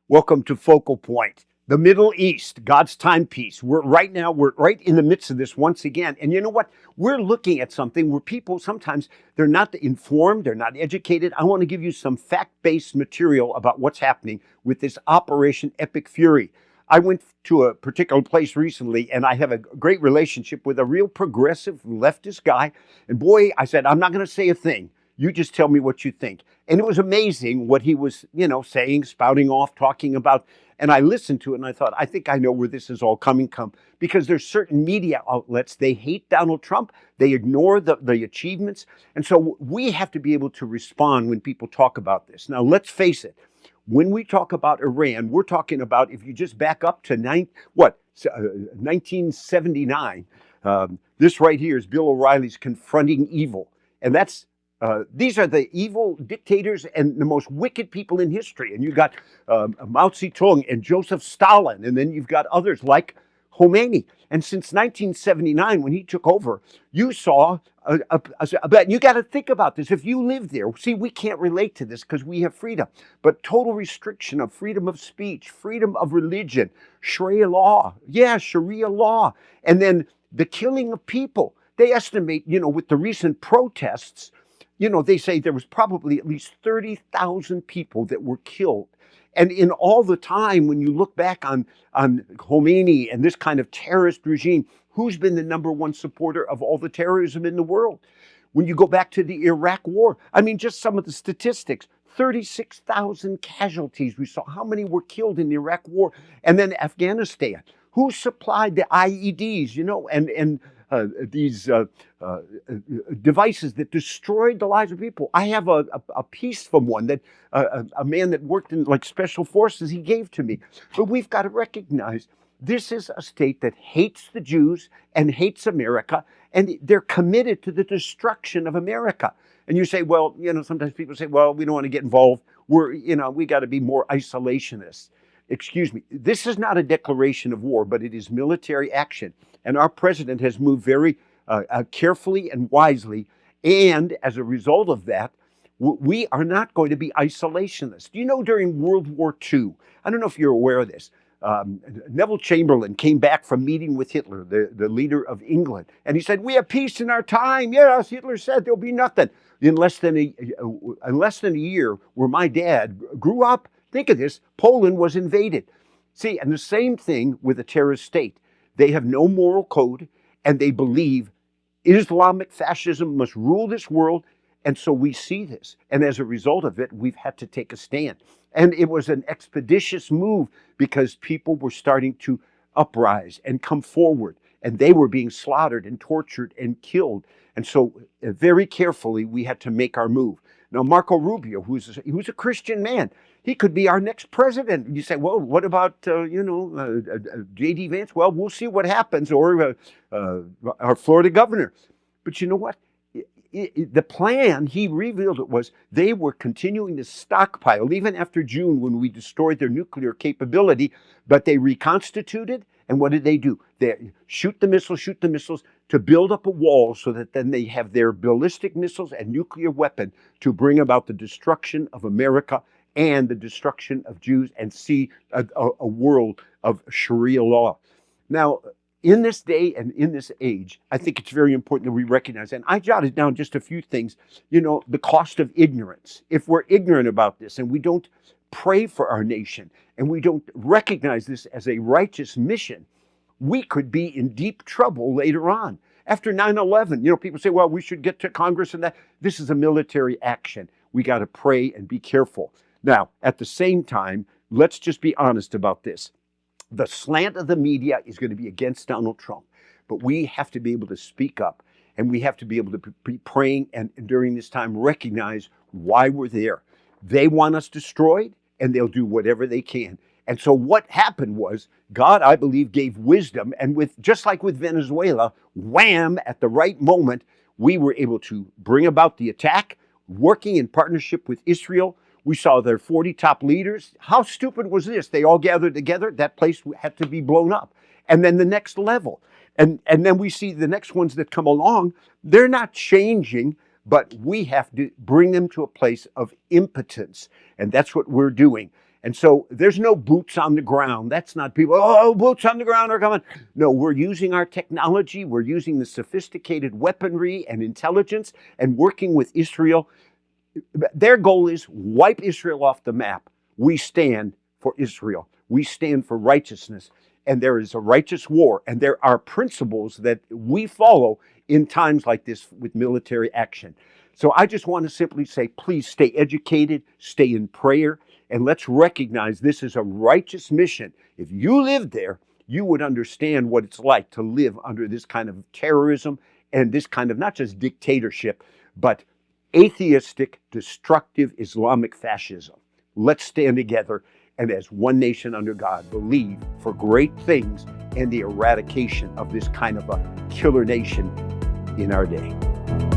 Welcome to Focal Point, the Middle East, God's timepiece. We're right in the midst of this once again. And you know what? We're looking at something where people sometimes they're not informed, they're not educated. I want to give you some fact-based material about what's happening with this Operation Epic Fury. I went to a particular place recently, and I have a great relationship with a real progressive leftist guy. And boy, I said, I'm not going to say a thing. You just tell me what you think. And it was amazing what he was, saying, spouting off, talking about. And I listened to it and I thought, I think I know where this is all coming from. Because there's certain media outlets, they hate Donald Trump. They ignore the achievements. And so we have to be able to respond when people talk about this. Now, let's face it. When we talk about Iran, we're talking about, if you just back up to 1979, this right here is Bill O'Reilly's Confronting Evil. And these are the evil dictators and the most wicked people in history. And you've got Mao Zedong and Joseph Stalin, and then you've got others like Khomeini. And since 1979, when he took over, you saw, but you got to think about this. If you live there, see, we can't relate to this because we have freedom, but total restriction of freedom of speech, freedom of religion, Sharia law, and then the killing of people. They estimate, with the recent protests, they say there was probably at least 30,000 people that were killed. And in all the time, when you look back on Khomeini and this kind of terrorist regime, who's been the number one supporter of all the terrorism in the world? When you go back to the Iraq War, I mean, just some of the statistics, 36,000 casualties. We saw how many were killed in the Iraq War. And then Afghanistan. Who supplied the IEDs, and these devices that destroyed the lives of people? I have a piece from one that a man that worked in special forces, he gave to me. But we've got to recognize this is a state that hates the Jews and hates America, and they're committed to the destruction of America. And you say, well, sometimes people say, well, we don't want to get involved. We got to be more isolationists. Excuse me, this is not a declaration of war, but it is military action. And our president has moved very carefully and wisely. And as a result of that, we are not going to be isolationists. During World War II, I don't know if you're aware of this, Neville Chamberlain came back from meeting with Hitler, the leader of England. And he said, we have peace in our time. Yes, Hitler said there'll be nothing. In less than a year, where my dad grew up, think of this, Poland was invaded. See, and the same thing with a terrorist state. They have no moral code, and they believe Islamic fascism must rule this world, and so we see this. And as a result of it, we've had to take a stand. And it was an expeditious move because people were starting to uprise and come forward, and they were being slaughtered and tortured and killed. And so very carefully, we had to make our move. Now, Marco Rubio, who's a Christian man, he could be our next president. You say, well, what about, J.D. Vance? Well, we'll see what happens, or our Florida governor. But you know what? The plan, he revealed it, was they were continuing to stockpile, even after June when we destroyed their nuclear capability, but they reconstituted. And what did they do? They shoot the missiles to build up a wall so that then they have their ballistic missiles and nuclear weapon to bring about the destruction of America and the destruction of Jews, and see a world of Sharia law. Now, in this day and in this age, I think it's very important that we recognize, and I jotted down just a few things, the cost of ignorance. If we're ignorant about this and we don't pray for our nation and we don't recognize this as a righteous mission, we could be in deep trouble later on. After 9/11, people say, well, we should get to Congress and that. This is a military action. We got to pray and be careful. Now, at the same time, let's just be honest about this. The slant of the media is going to be against Donald Trump, but we have to be able to speak up, and we have to be able to be praying and during this time recognize why we're there. They want us destroyed, and they'll do whatever they can. And so what happened was God, I believe, gave wisdom, and just like with Venezuela, wham, at the right moment, we were able to bring about the attack, working in partnership with Israel. We saw their 40 top leaders. How stupid was this? They all gathered together. That place had to be blown up. And then the next level. And then we see the next ones that come along. They're not changing, but we have to bring them to a place of impotence. And that's what we're doing. And so there's no boots on the ground. That's not people, oh, boots on the ground are coming. No, we're using our technology. We're using the sophisticated weaponry and intelligence and working with Israel. Their goal is wipe Israel off the map. We stand for Israel. We stand for righteousness. And there is a righteous war. And there are principles that we follow in times like this with military action. So I just want to simply say, please stay educated, stay in prayer, and let's recognize this is a righteous mission. If you lived there, you would understand what it's like to live under this kind of terrorism and this kind of not just dictatorship, but atheistic, destructive Islamic fascism. Let's stand together and as one nation under God believe for great things and the eradication of this kind of a killer nation in our day.